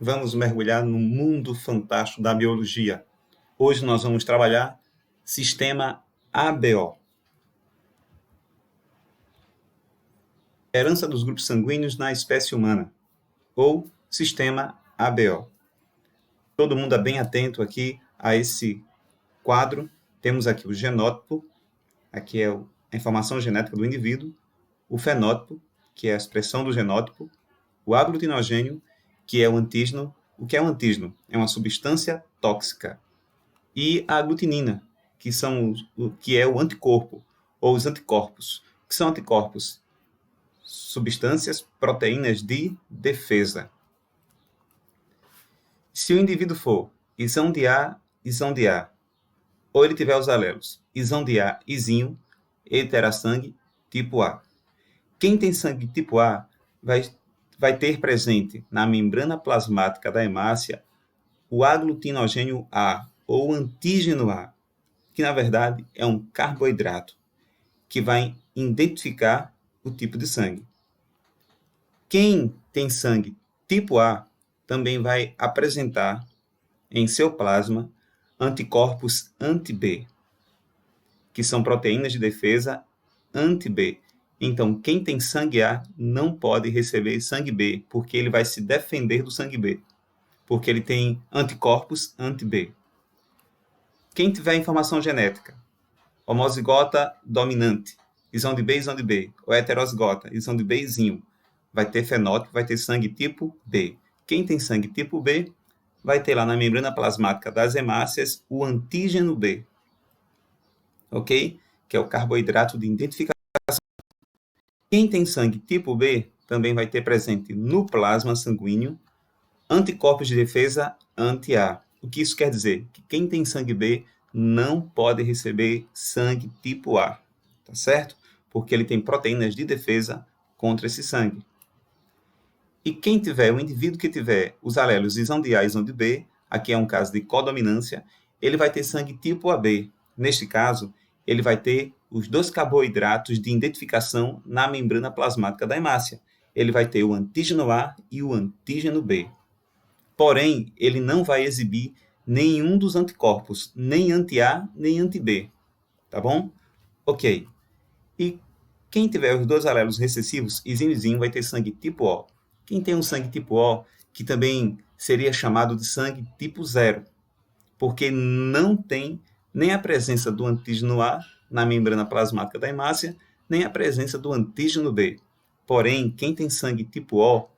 Vamos mergulhar no mundo fantástico da biologia. Hoje nós vamos trabalhar sistema ABO. Herança dos grupos sanguíneos na espécie humana, ou sistema ABO. Todo mundo é bem atento aqui a esse quadro. Temos aqui o genótipo, aqui é a informação genética do indivíduo, o fenótipo, que é a expressão do genótipo, o aglutinogênio, que é o antígeno. O que é um antígeno? É uma substância tóxica. E a aglutinina, que é o anticorpo, ou os anticorpos. O que são anticorpos? Substâncias, proteínas de defesa. Se o indivíduo for isão de A, ou ele tiver os alelos isão de A, izinho, ele terá sangue tipo A. Quem tem sangue tipo A vai ter presente na membrana plasmática da hemácia o aglutinogênio A, ou antígeno A, que na verdade é um carboidrato, que vai identificar o tipo de sangue. Quem tem sangue tipo A também vai apresentar em seu plasma anticorpos anti-B, que são proteínas de defesa anti-B. Então, quem tem sangue A não pode receber sangue B, porque ele vai se defender do sangue B, porque ele tem anticorpos anti-B. Quem tiver informação genética, homozigota dominante, isão de B, ou heterozigota, isão de B, izinho, vai ter fenótipo, vai ter sangue tipo B. Quem tem sangue tipo B, vai ter lá na membrana plasmática das hemácias o antígeno B, ok? Que é o carboidrato de identificação. Quem tem sangue tipo B, também vai ter presente no plasma sanguíneo anticorpos de defesa anti-A. O que isso quer dizer? Que quem tem sangue B não pode receber sangue tipo A, tá certo? Porque ele tem proteínas de defesa contra esse sangue. E quem tiver, o indivíduo que tiver os alelos isão de A e isão de B, aqui é um caso de codominância, ele vai ter sangue tipo AB. Neste caso, ele vai ter os dois carboidratos de identificação na membrana plasmática da hemácia. Ele vai ter o antígeno A e o antígeno B. Porém, ele não vai exibir nenhum dos anticorpos, nem anti-A, nem anti-B. Tá bom? Ok. E quem tiver os dois alelos recessivos, izinho e izinho, vai ter sangue tipo O. Quem tem um sangue tipo O, que também seria chamado de sangue tipo 0, porque não tem nem a presença do antígeno A na membrana plasmática da hemácia, nem a presença do antígeno B. Porém, quem tem sangue tipo O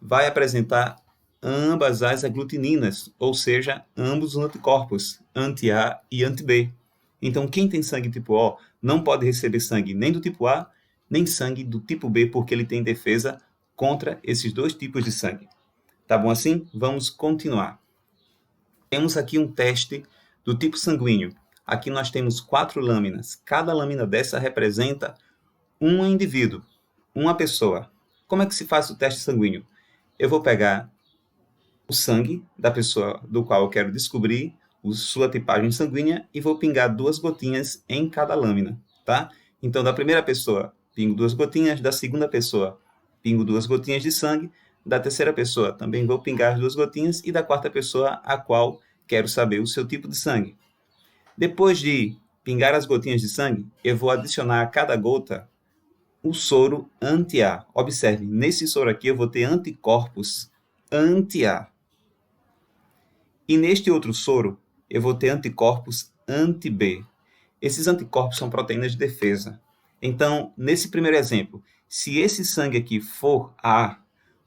vai apresentar ambas as aglutininas, ou seja, ambos os anticorpos, anti-A e anti-B. Então, quem tem sangue tipo O não pode receber sangue nem do tipo A, nem sangue do tipo B, porque ele tem defesa contra esses dois tipos de sangue. Tá bom assim? Vamos continuar. Temos aqui um teste do tipo sanguíneo. Aqui nós temos 4 lâminas. Cada lâmina dessa representa um indivíduo, uma pessoa. Como é que se faz o teste sanguíneo? Eu vou pegar o sangue da pessoa do qual eu quero descobrir sua tipagem sanguínea e vou pingar 2 gotinhas em cada lâmina, tá? Então, da primeira pessoa, pingo 2 gotinhas, da segunda pessoa, pingo 2 gotinhas de sangue, da terceira pessoa também vou pingar 2 gotinhas e da quarta pessoa a qual quero saber o seu tipo de sangue. Depois de pingar as gotinhas de sangue, eu vou adicionar a cada gota o soro anti-A. Observe, nesse soro aqui eu vou ter anticorpos anti-A. E neste outro soro, eu vou ter anticorpos anti-B. Esses anticorpos são proteínas de defesa. Então, nesse primeiro exemplo, se esse sangue aqui for A,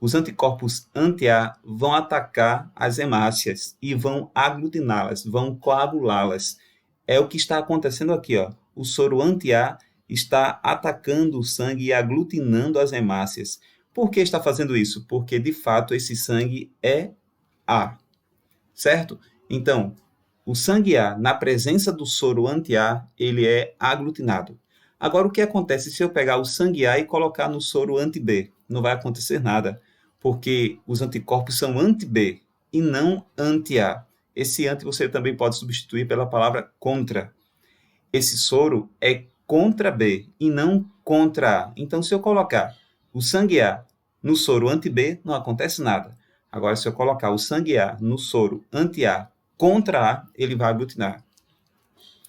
os anticorpos anti-A vão atacar as hemácias e vão aglutiná-las, vão coagulá-las. É o que está acontecendo aqui, ó. O soro anti-A está atacando o sangue e aglutinando as hemácias. Por que está fazendo isso? Porque, de fato, esse sangue é A. Certo? Então, o sangue A, na presença do soro anti-A, ele é aglutinado. Agora, o que acontece se eu pegar o sangue A e colocar no soro anti-B? Não vai acontecer nada, porque os anticorpos são anti-B e não anti-A. Esse anti você também pode substituir pela palavra contra. Esse soro é contra B e não contra A. Então, se eu colocar o sangue A no soro anti-B, não acontece nada. Agora, se eu colocar o sangue A no soro anti-A contra A, ele vai aglutinar.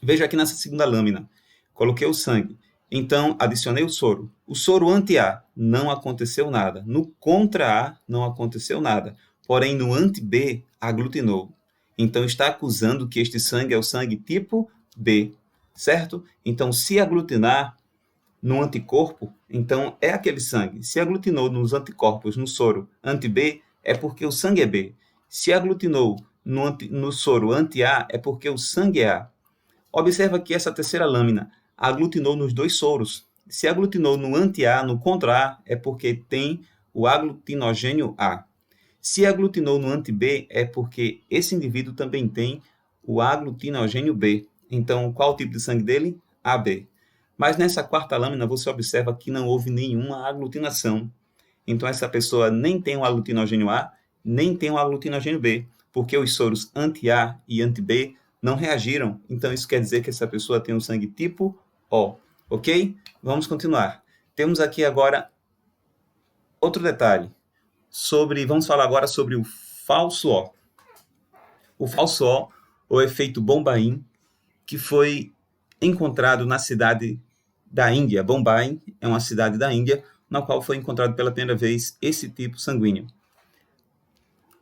Veja aqui nessa segunda lâmina. Coloquei o sangue. Então, adicionei o soro. O soro anti-A não aconteceu nada. No contra-A não aconteceu nada. Porém, no anti-B, aglutinou. Então, está acusando que este sangue é o sangue tipo B, certo? Então, se aglutinar no anticorpo, então é aquele sangue. Se aglutinou nos anticorpos no soro anti-B, é porque o sangue é B. Se aglutinou no soro anti-A, é porque o sangue é A. Observa que essa terceira lâmina aglutinou nos dois soros. Se aglutinou no anti-A, no contra-A, é porque tem o aglutinogênio A. Se aglutinou no anti-B, é porque esse indivíduo também tem o aglutinogênio B. Então, qual o tipo de sangue dele? AB. Mas nessa quarta lâmina, você observa que não houve nenhuma aglutinação. Então, essa pessoa nem tem o aglutinogênio A, nem tem o aglutinogênio B, porque os soros anti-A e anti-B não reagiram. Então, isso quer dizer que essa pessoa tem um sangue tipo O. Ok? Vamos continuar. Temos aqui agora outro detalhe. Vamos falar agora sobre o falso O. O falso O, ou efeito Bombaim, que foi encontrado na cidade da Índia. Bombay é uma cidade da Índia, na qual foi encontrado pela primeira vez esse tipo sanguíneo.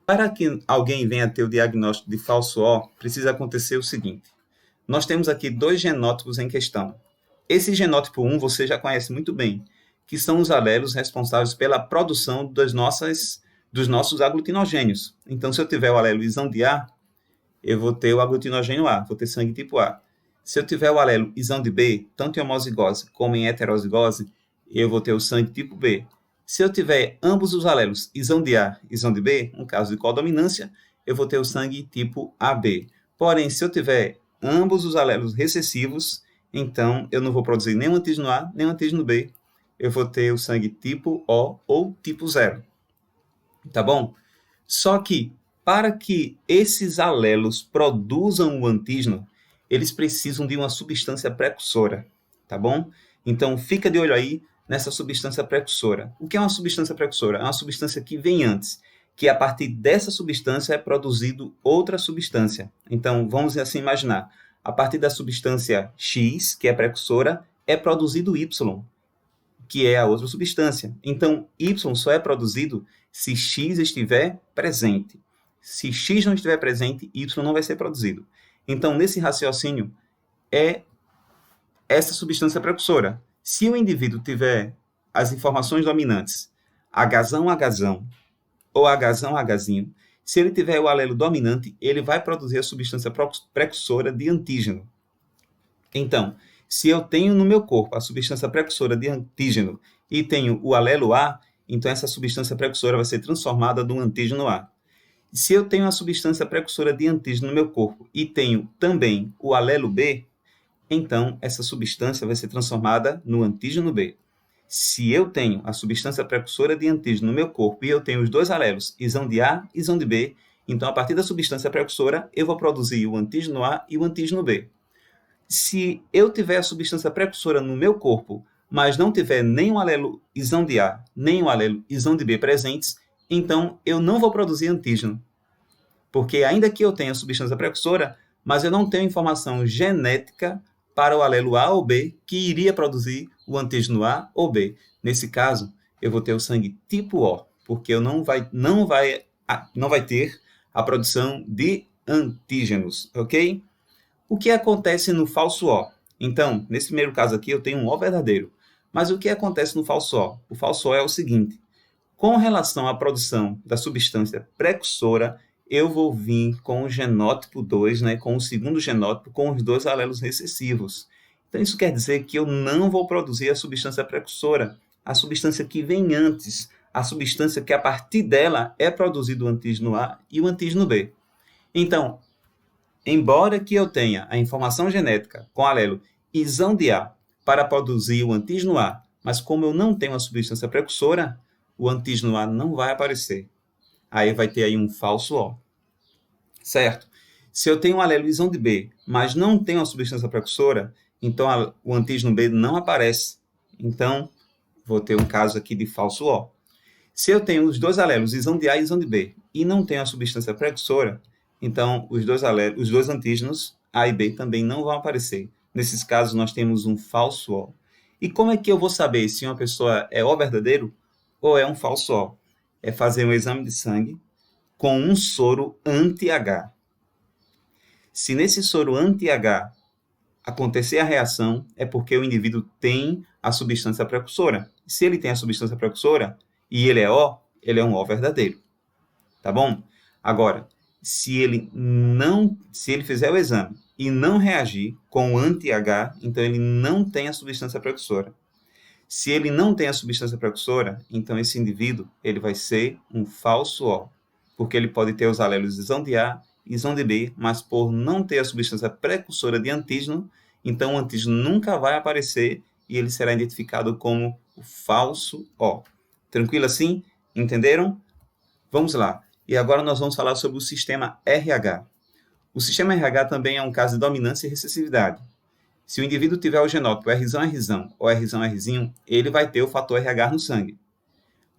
Para que alguém venha ter o diagnóstico de falso O, precisa acontecer o seguinte. Nós temos aqui dois genótipos em questão. Esse genótipo 1 você já conhece muito bem, que são os alelos responsáveis pela produção dos nossos aglutinogênios. Então, se eu tiver o alelo isão de A, eu vou ter o aglutinogênio A, vou ter sangue tipo A. Se eu tiver o alelo isão de B, tanto em homozigose como em heterozigose, eu vou ter o sangue tipo B. Se eu tiver ambos os alelos isão de A e isão de B, no caso de codominância, eu vou ter o sangue tipo AB. Porém, se eu tiver ambos os alelos recessivos, então eu não vou produzir nem o antígeno A, nem o antígeno B. Eu vou ter o sangue tipo O ou tipo 0. Tá bom? Só que, para que esses alelos produzam o antígeno, eles precisam de uma substância precursora, tá bom? Então, fica de olho aí nessa substância precursora. O que é uma substância precursora? É uma substância que vem antes, que a partir dessa substância é produzido outra substância. Então, vamos assim imaginar, a partir da substância X, que é precursora, é produzido Y, que é a outra substância. Então, Y só é produzido se X estiver presente. Se X não estiver presente, Y não vai ser produzido. Então, nesse raciocínio, é essa substância precursora. Se o indivíduo tiver as informações dominantes Hzão, Hzão ou Hzão, Hzinho, se ele tiver o alelo dominante, ele vai produzir a substância precursora de antígeno. Então, se eu tenho no meu corpo a substância precursora de antígeno e tenho o alelo A, então essa substância precursora vai ser transformada num antígeno A. Se eu tenho a substância precursora de antígeno no meu corpo e tenho também o alelo B, então essa substância vai ser transformada no antígeno B. Se eu tenho a substância precursora de antígeno no meu corpo e eu tenho os dois alelos, isão de A e isão de B, então a partir da substância precursora eu vou produzir o antígeno A e o antígeno B. Se eu tiver a substância precursora no meu corpo, mas não tiver nem o alelo isão de A, nem o alelo isão de B presentes, então eu não vou produzir antígeno. Porque ainda que eu tenha a substância precursora, mas eu não tenho informação genética para o alelo A ou B que iria produzir o antígeno A ou B. Nesse caso, eu vou ter o sangue tipo O, porque eu não vai ter a produção de antígenos, ok? O que acontece no falso O? Então, nesse primeiro caso aqui, eu tenho um O verdadeiro. Mas o que acontece no falso O? O falso O é o seguinte. Com relação à produção da substância precursora, eu vou vir com o genótipo 2, né, com o segundo genótipo, com os dois alelos recessivos. Então, isso quer dizer que eu não vou produzir a substância precursora, a substância que vem antes, a substância que a partir dela é produzido o antígeno A e o antígeno B. Então, embora que eu tenha a informação genética com alelo isão de A para produzir o antígeno A, mas como eu não tenho a substância precursora, o antígeno A não vai aparecer. Aí vai ter aí um falso O. Certo? Se eu tenho um alelo isão de B, mas não tenho a substância precursora, então o antígeno B não aparece. Então, vou ter um caso aqui de falso O. Se eu tenho os dois alelos, isão de A e isão de B, e não tenho a substância precursora, então os dois antígenos, A e B, também não vão aparecer. Nesses casos, nós temos um falso O. E como é que eu vou saber se uma pessoa é O verdadeiro ou é um falso O? É fazer um exame de sangue com um soro anti-H. Se nesse soro anti-H acontecer a reação, é porque o indivíduo tem a substância precursora. Se ele tem a substância precursora e ele é O, ele é um O verdadeiro. Tá bom? Agora, se ele fizer o exame e não reagir com o anti-H, então ele não tem a substância precursora. Se ele não tem a substância precursora, então esse indivíduo ele vai ser um falso O, porque ele pode ter os alelos isão de A, isão de B, mas por não ter a substância precursora de antígeno, então o antígeno nunca vai aparecer e ele será identificado como o falso O. Tranquilo assim? Entenderam? Vamos lá. E agora nós vamos falar sobre o sistema RH. O sistema RH também é um caso de dominância e recessividade. Se o indivíduo tiver o genótipo Rzão ou Rzinho, ele vai ter o fator RH no sangue.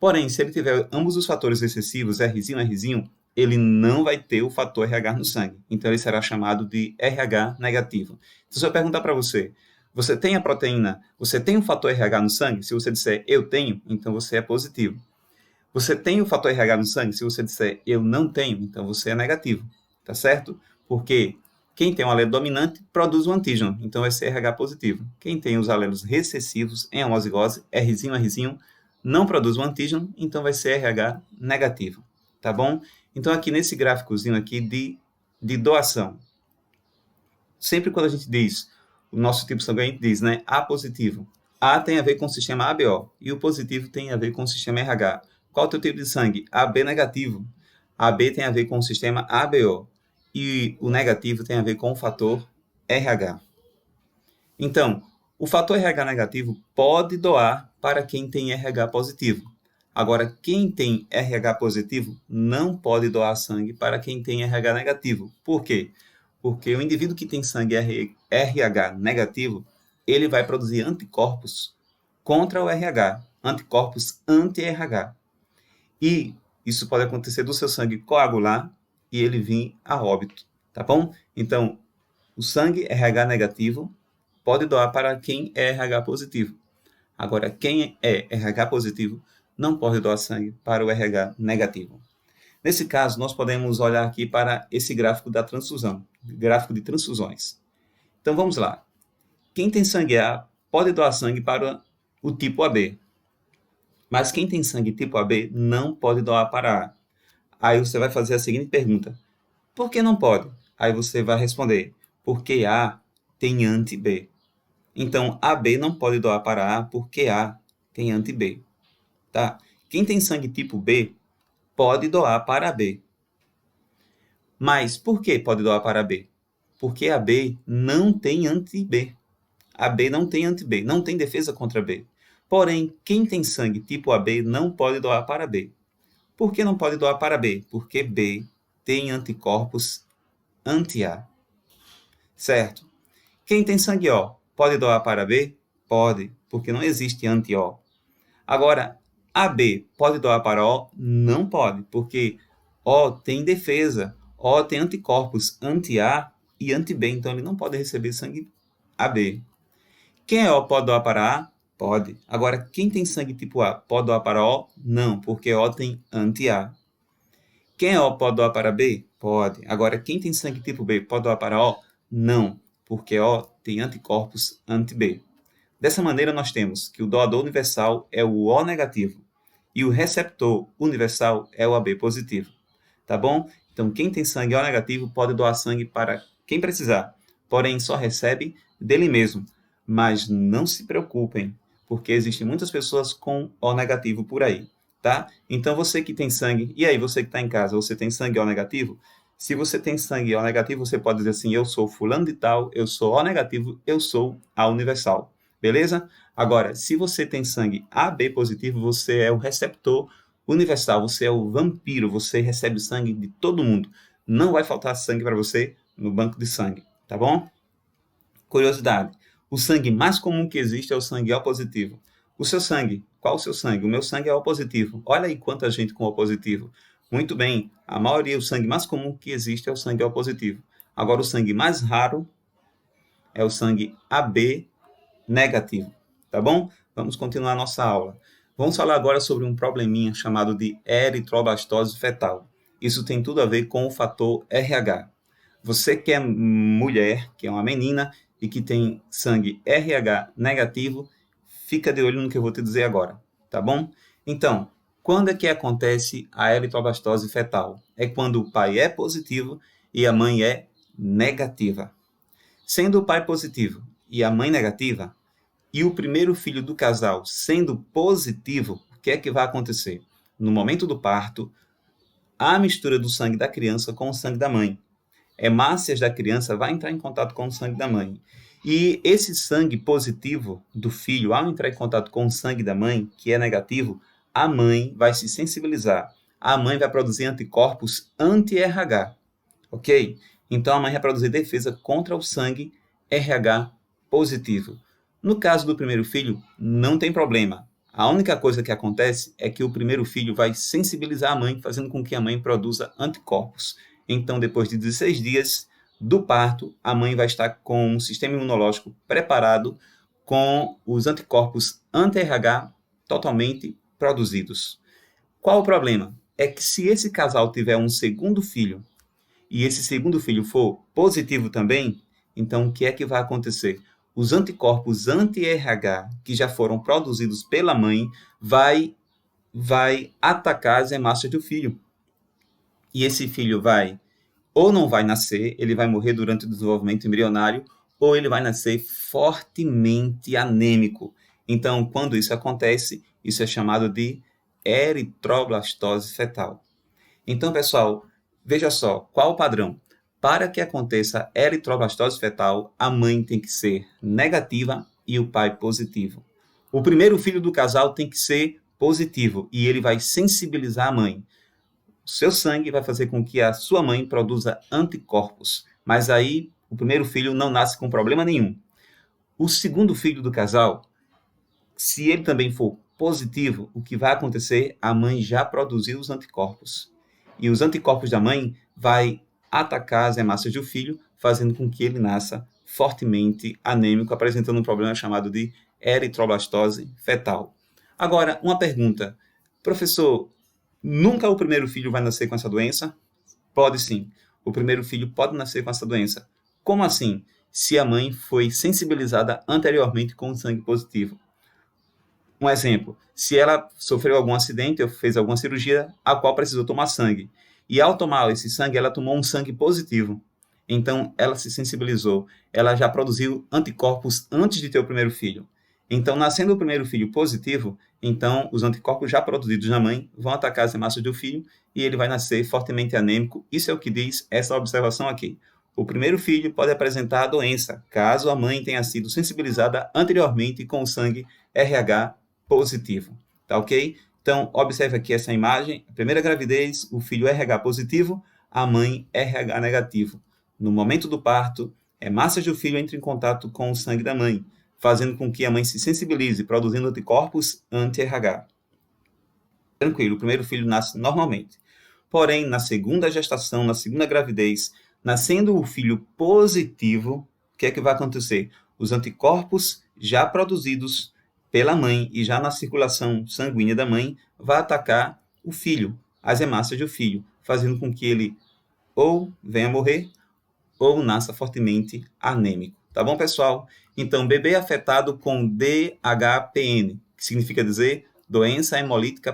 Porém, se ele tiver ambos os fatores recessivos, Rzinho, ele não vai ter o fator RH no sangue. Então, ele será chamado de RH negativo. Então, se eu perguntar para você, você tem a proteína, você tem o fator RH no sangue? Se você disser, eu tenho, então você é positivo. Você tem o fator RH no sangue? Se você disser, eu não tenho, então você é negativo. Tá certo? Porque quem tem um alelo dominante produz um antígeno, então vai ser RH positivo. Quem tem os alelos recessivos em homozigose, Rzinho, não produz um antígeno, então vai ser RH negativo. Tá bom? Então, aqui nesse gráficozinho aqui de doação, sempre quando a gente diz o nosso tipo sanguíneo, a gente diz, né, A positivo. A tem a ver com o sistema ABO e o positivo tem a ver com o sistema RH. Qual é o teu tipo de sangue? AB negativo. AB tem a ver com o sistema ABO e o negativo tem a ver com o fator RH. Então, o fator RH negativo pode doar para quem tem RH positivo. Agora, quem tem RH positivo não pode doar sangue para quem tem RH negativo. Por quê? Porque o indivíduo que tem sangue RH negativo, ele vai produzir anticorpos contra o RH, anticorpos anti-RH. E isso pode acontecer do seu sangue coagular e ele vir a óbito, tá bom? Então, o sangue RH negativo pode doar para quem é RH positivo. Agora, quem é RH positivo não pode doar sangue para o RH negativo. Nesse caso, nós podemos olhar aqui para esse gráfico da transfusão, gráfico de transfusões. Então, vamos lá. Quem tem sangue A pode doar sangue para o tipo AB. Mas quem tem sangue tipo AB não pode doar para A. Aí você vai fazer a seguinte pergunta: por que não pode? Aí você vai responder: porque A tem anti-B. Então, AB não pode doar para A porque A tem anti-B. Tá? Quem tem sangue tipo B pode doar para B. Mas por que pode doar para B? Porque a B não tem anti-B. A B não tem anti-B, não tem defesa contra B. Porém, quem tem sangue tipo AB não pode doar para B. Por que não pode doar para B? Porque B tem anticorpos anti-A. Certo? Quem tem sangue O pode doar para B? Pode, porque não existe anti-O. Agora, AB pode doar para O? Não pode, porque O tem defesa. O tem anticorpos anti-A e anti-B, então ele não pode receber sangue AB. Quem é O pode doar para A? Pode. Agora, quem tem sangue tipo A pode doar para O? Não, porque O tem anti-A. Quem é O pode doar para B? Pode. Agora, quem tem sangue tipo B pode doar para O? Não, porque O tem anticorpos anti-B. Dessa maneira, nós temos que o doador universal é o O negativo e o receptor universal é o AB positivo. Tá bom? Então, quem tem sangue O negativo pode doar sangue para quem precisar, porém só recebe dele mesmo. Mas não se preocupem, porque existem muitas pessoas com O negativo por aí, tá? Então, você que tem sangue, e aí, você que está em casa, você tem sangue O negativo? Se você tem sangue O negativo, você pode dizer assim: eu sou fulano de tal, eu sou O negativo, eu sou A universal. Beleza? Agora, se você tem sangue AB positivo, você é o receptor universal, você é o vampiro, você recebe sangue de todo mundo. Não vai faltar sangue para você no banco de sangue, tá bom? Curiosidade: o sangue mais comum que existe é o sangue O positivo. O seu sangue, qual o seu sangue? O meu sangue é O positivo. Olha aí quanta gente com O positivo. Muito bem, a maioria, o sangue mais comum que existe é o sangue O positivo. Agora, o sangue mais raro é o sangue AB negativo, tá bom? Vamos continuar a nossa aula. Vamos falar agora sobre um probleminha chamado de eritroblastose fetal. Isso tem tudo a ver com o fator RH. Você que é mulher, que é uma menina e que tem sangue RH negativo, fica de olho no que eu vou te dizer agora, tá bom? Então, quando é que acontece a eritroblastose fetal? É quando o pai é positivo e a mãe é negativa. Sendo o pai positivo e a mãe negativa, e o primeiro filho do casal sendo positivo, o que é que vai acontecer? No momento do parto, a mistura do sangue da criança com o sangue da mãe. Hemácias da criança vai entrar em contato com o sangue da mãe. E esse sangue positivo do filho, ao entrar em contato com o sangue da mãe, que é negativo, a mãe vai se sensibilizar. A mãe vai produzir anticorpos anti-RH, ok? Então a mãe vai produzir defesa contra o sangue RH positivo. No caso do primeiro filho, não tem problema. A única coisa que acontece é que o primeiro filho vai sensibilizar a mãe, fazendo com que a mãe produza anticorpos. Então, depois de 16 dias do parto, a mãe vai estar com um sistema imunológico preparado com os anticorpos anti-RH totalmente produzidos. Qual o problema? É que se esse casal tiver um segundo filho e esse segundo filho for positivo também, então o que é que vai acontecer? Os anticorpos anti-RH que já foram produzidos pela mãe vai atacar as hemácias do filho. E esse filho ou não vai nascer, ele vai morrer durante o desenvolvimento embrionário, ou ele vai nascer fortemente anêmico. Então, quando isso acontece, isso é chamado de eritroblastose fetal. Então, pessoal, veja só, qual o padrão? Para que aconteça eritroblastose fetal, a mãe tem que ser negativa e o pai positivo. O primeiro filho do casal tem que ser positivo e ele vai sensibilizar a mãe. O seu sangue vai fazer com que a sua mãe produza anticorpos, mas aí o primeiro filho não nasce com problema nenhum. O segundo filho do casal, se ele também for positivo, o que vai acontecer? A mãe já produziu os anticorpos. E os anticorpos da mãe vai atacar as hemácias do filho, fazendo com que ele nasça fortemente anêmico, apresentando um problema chamado de eritroblastose fetal. Agora, uma pergunta. Professor, nunca o primeiro filho vai nascer com essa doença? Pode sim. O primeiro filho pode nascer com essa doença. Como assim? Se a mãe foi sensibilizada anteriormente com o sangue positivo. Um exemplo, se ela sofreu algum acidente ou fez alguma cirurgia a qual precisou tomar sangue, e ao tomar esse sangue, ela tomou um sangue positivo. Então, ela se sensibilizou, ela já produziu anticorpos antes de ter o primeiro filho. Então, nascendo o primeiro filho positivo, então os anticorpos já produzidos na mãe vão atacar as hemácias do filho e ele vai nascer fortemente anêmico. Isso é o que diz essa observação aqui. O primeiro filho pode apresentar a doença, caso a mãe tenha sido sensibilizada anteriormente com o sangue RH positivo, tá ok? Então, observe aqui essa imagem, a primeira gravidez, o filho RH positivo, a mãe RH negativo. No momento do parto, hemácias do filho entram em contato com o sangue da mãe, fazendo com que a mãe se sensibilize, produzindo anticorpos anti-RH. Tranquilo, o primeiro filho nasce normalmente. Porém, na segunda gestação, na segunda gravidez, nascendo o filho positivo, o que é que vai acontecer? Os anticorpos já produzidos pela mãe e já na circulação sanguínea da mãe, vai atacar o filho, as hemácias do filho, fazendo com que ele ou venha a morrer ou nasça fortemente anêmico. Tá bom, pessoal? Então, bebê afetado com DHPN, que significa dizer doença hemolítica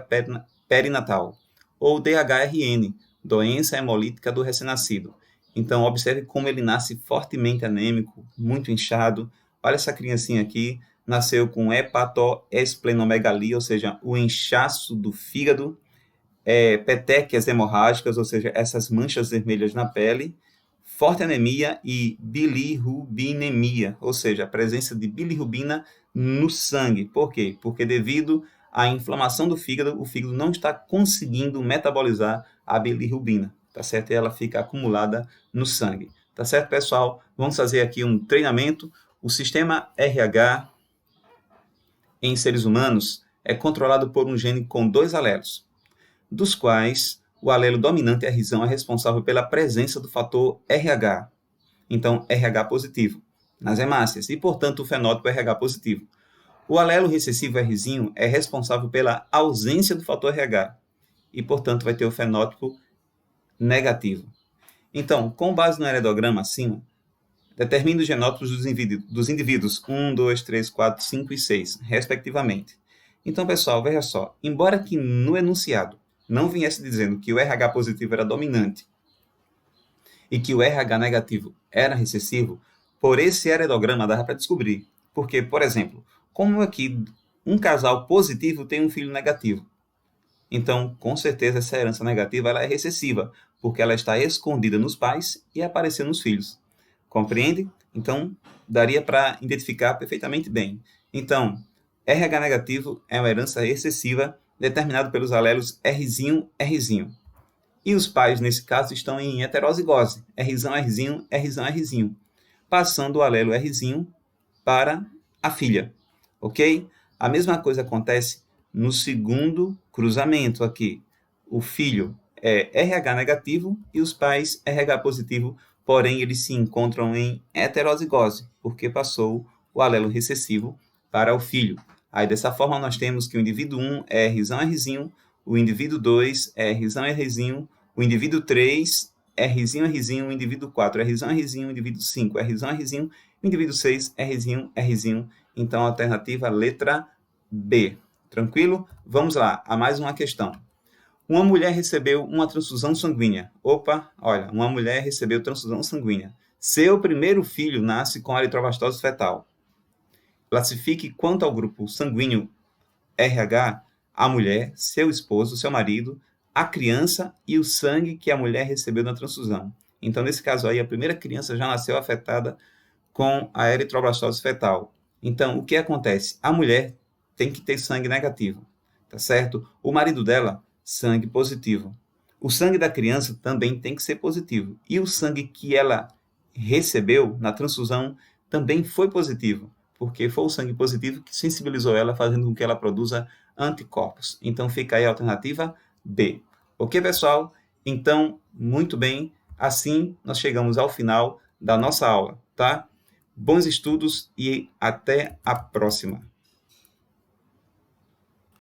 perinatal, ou DHRN, doença hemolítica do recém-nascido. Então, observe como ele nasce fortemente anêmico, muito inchado. Olha essa criancinha aqui, nasceu com hepatoesplenomegalia, ou seja, o inchaço do fígado, petequias hemorrágicas, ou seja, essas manchas vermelhas na pele, forte anemia e bilirrubinemia, ou seja, a presença de bilirrubina no sangue. Por quê? Porque devido à inflamação do fígado, o fígado não está conseguindo metabolizar a bilirrubina, tá certo? E ela fica acumulada no sangue. Tá certo, pessoal? Vamos fazer aqui um treinamento. O sistema RH em seres humanos é controlado por um gene com 2 alelos, dos quais o alelo dominante, Rzão, é responsável pela presença do fator RH, então RH positivo, nas hemácias, e, portanto, o fenótipo RH positivo. O alelo recessivo Rzinho é responsável pela ausência do fator RH, e, portanto, vai ter o fenótipo negativo. Então, com base no heredograma acima, determine os genótipos dos indivíduos 1, 2, 3, 4, 5 e 6, respectivamente. Então, pessoal, veja só, embora que no enunciado não viesse dizendo que o RH positivo era dominante e que o RH negativo era recessivo, por esse heredograma dava para descobrir. Porque, por exemplo, como aqui um casal positivo tem um filho negativo, então, com certeza, essa herança negativa ela é recessiva, porque ela está escondida nos pais e apareceu nos filhos. Compreende? Então, daria para identificar perfeitamente bem. Então, RH negativo é uma herança excessiva determinada pelos alelos Rzinho, Rzinho. E os pais, nesse caso, estão em heterozigose, Rzão, Rzinho, Rzão, Rzinho, passando o alelo Rzinho para a filha. Ok? A mesma coisa acontece no segundo cruzamento aqui. O filho é RH negativo e os pais RH positivo, porém eles se encontram em heterozigose, porque passou o alelo recessivo para o filho. Aí dessa forma nós temos que o indivíduo 1 é Rzão, Rzinho, o indivíduo 2 é Rzão, Rzinho, o indivíduo 3 é Rzinho, Rzinho, o indivíduo 4 é Rzão, Rzinho, o indivíduo 5 é Rzão, Rzinho, o indivíduo 6 é Rzinho, Rzinho. Então, a alternativa letra B. Tranquilo? Vamos lá, a mais uma questão. Uma mulher recebeu uma transfusão sanguínea. Opa, olha, uma mulher recebeu transfusão sanguínea. Seu primeiro filho nasce com eritrobastose fetal. Classifique quanto ao grupo sanguíneo RH, a mulher, seu esposo, seu marido, a criança e o sangue que a mulher recebeu na transfusão. Então, nesse caso aí, a primeira criança já nasceu afetada com a eritroblastose fetal. Então, o que acontece? A mulher tem que ter sangue negativo, tá certo? O marido dela, sangue positivo. O sangue da criança também tem que ser positivo. E o sangue que ela recebeu na transfusão também foi positivo, porque foi o sangue positivo que sensibilizou ela, fazendo com que ela produza anticorpos. Então, fica aí a alternativa B. Ok, pessoal? Então, muito bem. Assim, nós chegamos ao final da nossa aula, tá? Bons estudos e até a próxima!